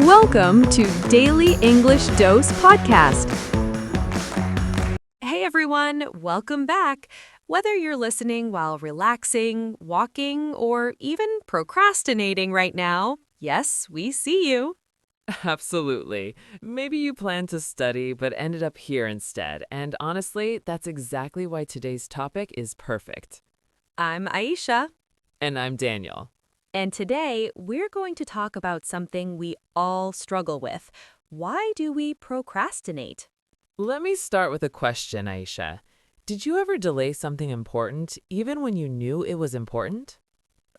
Welcome to Daily English Dose Podcast. Hey everyone, welcome back. Whether you're listening while relaxing, walking, or even procrastinating right now, yes, we see you. Absolutely. Maybe you planned to study but ended up here instead, and honestly, that's exactly why today's topic is perfect. I'm Aisha, And I'm Daniel. and today we're going to talk about something we all struggle with. Why do we procrastinate? Let me start with a question, Aisha. Did you ever delay something important even when you knew it was important?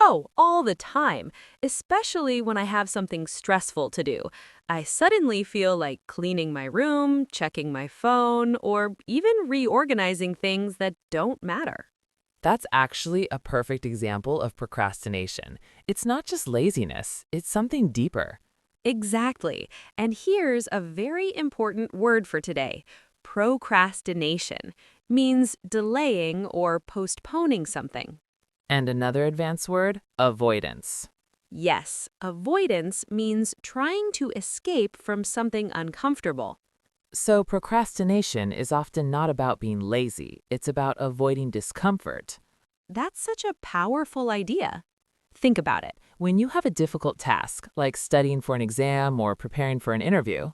Oh, all the time, especially when I have something stressful to do. I suddenly feel like cleaning my room, checking my phone, or even reorganizing things that don't matter. That's actually a perfect example of procrastination. It's not just laziness, it's something deeper. Exactly. And here's a very important word for today. Procrastination means delaying or postponing something. And another advanced word, avoidance. Yes, avoidance means trying to escape from something uncomfortable. So, procrastination is often not about being lazy, it's about avoiding discomfort. That's such a powerful idea. Think about it. When you have a difficult task, like studying for an exam or preparing for an interview,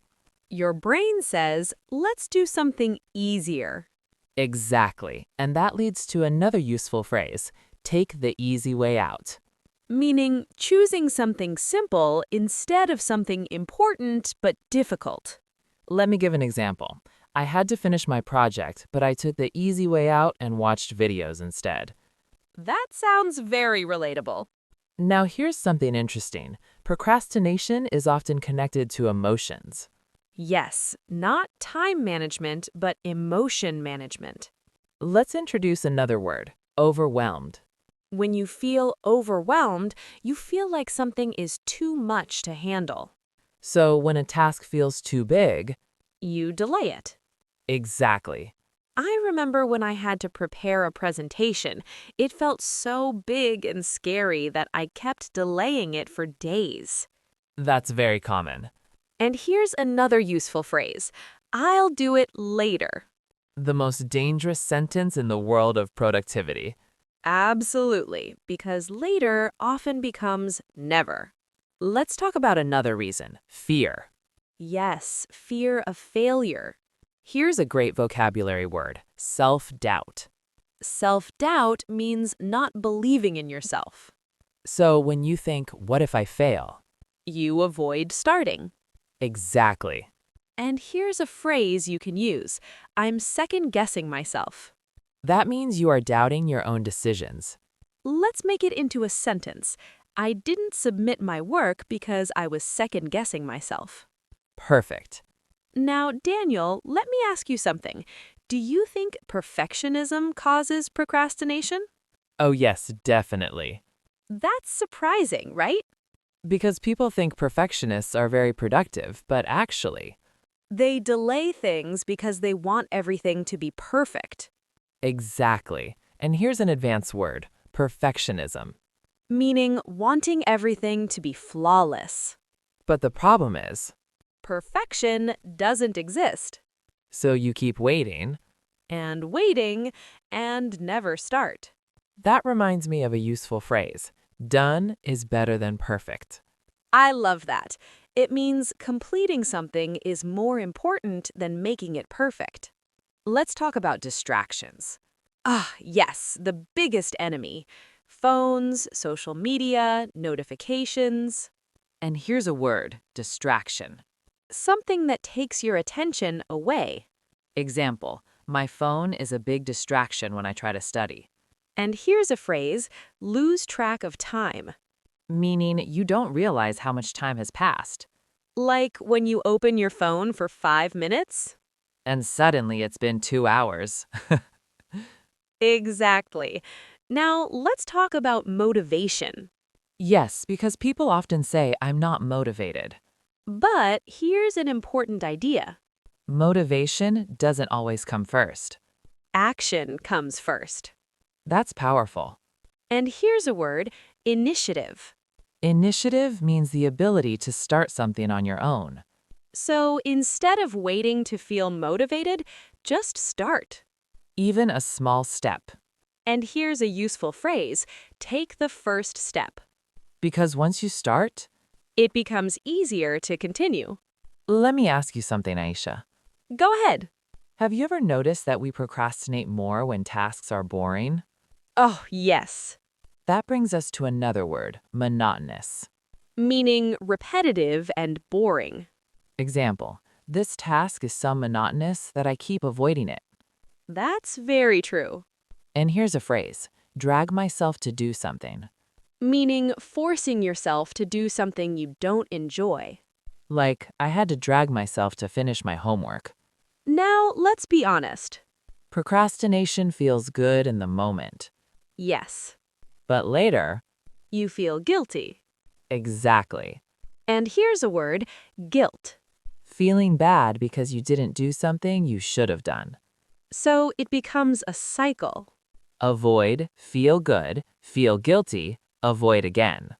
Your brain says, let's do something easier. exactly, and that leads to another useful phrase, take the easy way out. Meaning choosing something simple instead of something important but difficult. Let me give an example. I had to finish my project, but I took the easy way out and watched videos instead. That sounds very relatable. Now, here's something interesting. Procrastination is often connected to emotions. Yes, not time management, but emotion management. Let's introduce another word, overwhelmed. When you feel overwhelmed, you feel like something is too much to handle. So, when a task feels too big, You delay it. exactly. I remember when I had to prepare a presentation. It felt so big and scary that I kept delaying it for days. That's very common. And here's another useful phrase. I'll do it later. The most dangerous sentence in the world of productivity. Absolutely, because later often becomes never. Let's talk about another reason, fear. Yes, fear of failure. Here's a great vocabulary word, self-doubt. Self-doubt means not believing in yourself. So when you think, what if I fail? You avoid starting. Exactly. And here's a phrase you can use. I'm second-guessing myself. That means you are doubting your own decisions. Let's make it into a sentence. I didn't submit my work because I was second-guessing myself. Perfect. Now, Daniel, let me ask you something. Do you think perfectionism causes procrastination? Oh yes, definitely. That's surprising, right? Because people think perfectionists are very productive, but actually, They delay things because they want everything to be perfect, exactly. And here's an advanced word, perfectionism. meaning wanting everything to be flawless. But the problem is, Perfection doesn't exist. so you keep waiting. And waiting and never start. That reminds me of a useful phrase, done is better than perfect. I love that. It means completing something is more important than making it perfect. Let's talk about distractions. Yes, the biggest enemy. Phones, social media, notifications. And here's a word, distraction. Something that takes your attention away. Example, my phone is a big distraction when I try to study. And here's a phrase, lose track of time. Meaning you don't realize how much time has passed. Like when you open your phone for 5 minutes? And suddenly it's been 2 hours. Exactly. Now, let's talk about motivation. Yes, because people often say, I'm not motivated. But here's an important idea. Motivation doesn't always come first. Action comes first. That's powerful. And here's a word, initiative. Initiative means the ability to start something on your own. So instead of waiting to feel motivated, just start. Even a small step. And here's a useful phrase: take the first step. Because once you start, It becomes easier to continue. let me ask you something, Aisha. Go ahead. Have you ever noticed that we procrastinate more when tasks are boring? Oh, yes. That brings us to another word, monotonous. Meaning repetitive and boring. Example, this task is so monotonous that I keep avoiding it. That's very true. And here's a phrase, drag myself to do something. Meaning forcing yourself to do something you don't enjoy. Like, I had to drag myself to finish my homework. Now, let's be honest. Procrastination feels good in the moment. Yes, But later, you feel guilty. exactly. And here's a word: guilt. Feeling bad because you didn't do something you should have done. So it becomes a cycle. Avoid, feel good, feel guilty, avoid again.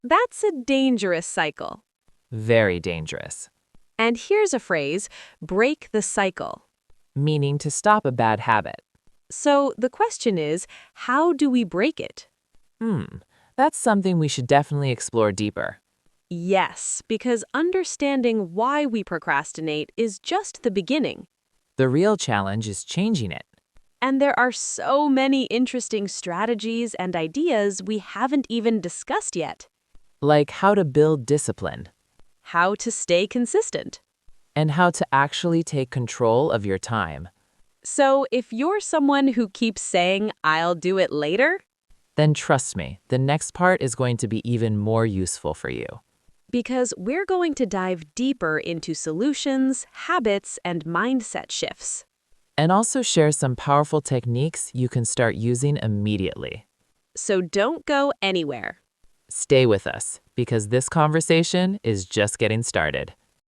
That's a dangerous cycle. Very dangerous. And here's a phrase: break the cycle. Meaning to stop a bad habit. So the question is, how do we break it? That's something we should definitely explore deeper. Yes, because understanding why we procrastinate is just the beginning. The real challenge is changing it. And there are so many interesting strategies and ideas we haven't even discussed yet. Like how to build discipline How to stay consistent. and how to actually take control of your time. So if you're someone who keeps saying, "I'll do it later," Then trust me, the next part is going to be even more useful for you. because we're going to dive deeper into solutions, habits, and mindset shifts. And also share some powerful techniques you can start using immediately. So don't go anywhere. Stay with us, because this conversation is just getting started.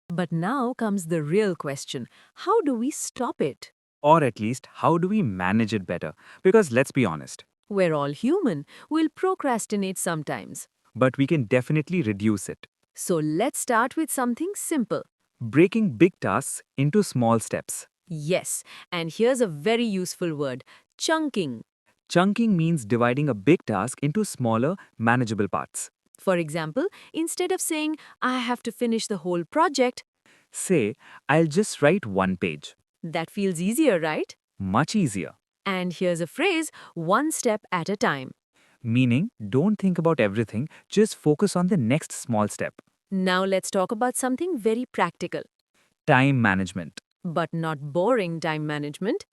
But now comes the real question. How do we stop it? Or at least, how do we manage it better? Because let's be honest, We're all human. We'll procrastinate sometimes. but we can definitely reduce it. So let's start with something simple. Breaking big tasks into small steps. Yes, and here's a very useful word, chunking. Chunking means dividing a big task into smaller, manageable parts. For example, instead of saying, I have to finish the whole project, Say, I'll just write one page. that feels easier, right? Much easier. And here's a phrase, one step at a time. Meaning, don't think about everything, just focus on the next small step. Now let's talk about something very practical, Time management. but not boring time management.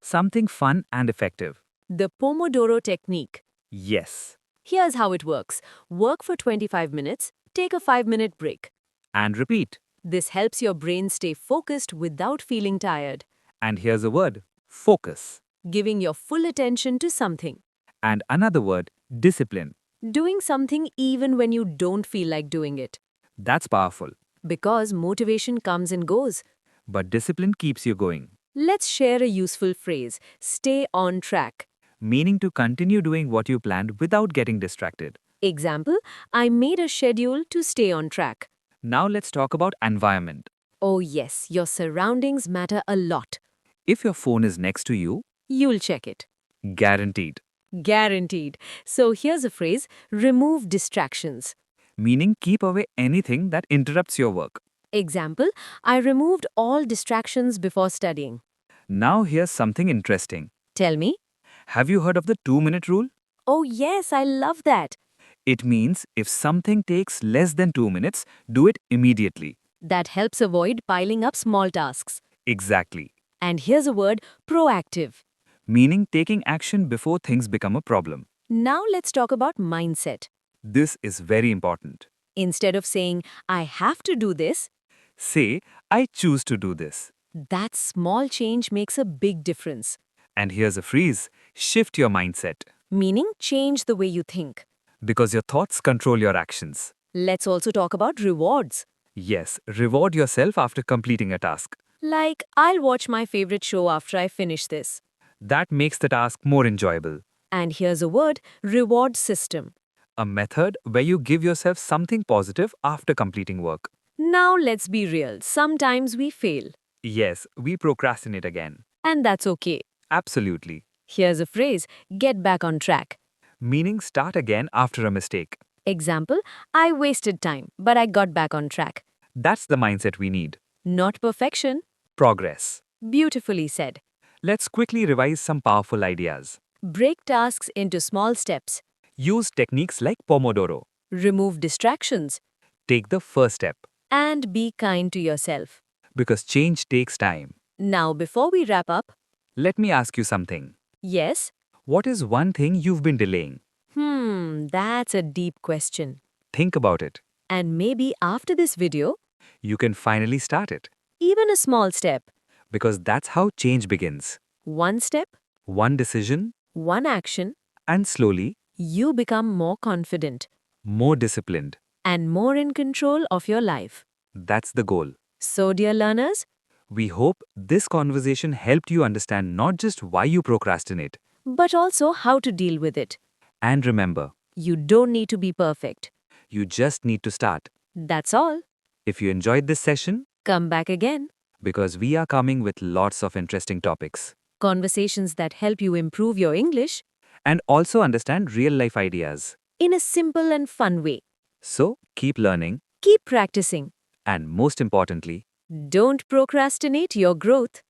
Something fun and effective. The Pomodoro technique. Yes. Here's how it works. Work for 25 minutes, take a 5-minute break. And repeat. This helps your brain stay focused without feeling tired, And here's a word, focus. giving your full attention to something. And another word, discipline. Doing something even when you don't feel like doing it. That's powerful. Because motivation comes and goes. But discipline keeps you going. Let's share a useful phrase, stay on track. Meaning to continue doing what you planned without getting distracted. Example, I made a schedule to stay on track. Now let's talk about environment. Oh yes, your surroundings matter a lot. If your phone is next to you, You'll check it. guaranteed. Guaranteed. So here's a phrase, remove distractions. Meaning keep away anything that interrupts your work. Example, I removed all distractions before studying. Now here's something interesting. Tell me. Have you heard of the 2-minute rule? Oh yes, I love that. It means if something takes less than 2 minutes, do it immediately. That helps avoid piling up small tasks. Exactly. And here's a word, proactive. Meaning taking action before things become a problem. Now let's talk about mindset. This is very important. Instead of saying, I have to do this, Say, I choose to do this. that small change makes a big difference. And here's a phrase, shift your mindset. Meaning, change the way you think. Because your thoughts control your actions. Let's also talk about rewards. Yes, reward yourself after completing a task. Like, I'll watch my favorite show after I finish this. That makes the task more enjoyable. And here's a word, reward system. A method where you give yourself something positive after completing work. Now let's be real. Sometimes we fail. Yes, we procrastinate again. And that's okay. Absolutely. Here's a phrase, get back on track. Meaning start again after a mistake. Example, I wasted time, but I got back on track. That's the mindset we need. Not perfection. Progress. Beautifully said. Let's quickly revise some powerful ideas. Break tasks into small steps. Use techniques like Pomodoro. Remove distractions. Take the first step. And be kind to yourself. Because change takes time. Now, before we wrap up, Let me ask you something. yes? What is one thing you've been delaying? That's a deep question. Think about it. And maybe after this video, You can finally start it. even a small step, Because that's how change begins. one step, One decision, one action, and slowly, you become more confident more disciplined. and more in control of your life. That's the goal. So, dear learners, We hope this conversation helped you understand not just why you procrastinate. but also how to deal with it. And remember, You don't need to be perfect. you just need to start. That's all. If you enjoyed this session, Come back again. because we are coming with lots of interesting topics. Conversations that help you improve your English And also understand real life ideas. in a simple and fun way. So keep learning, Keep practicing. and most importantly, Don't procrastinate your growth.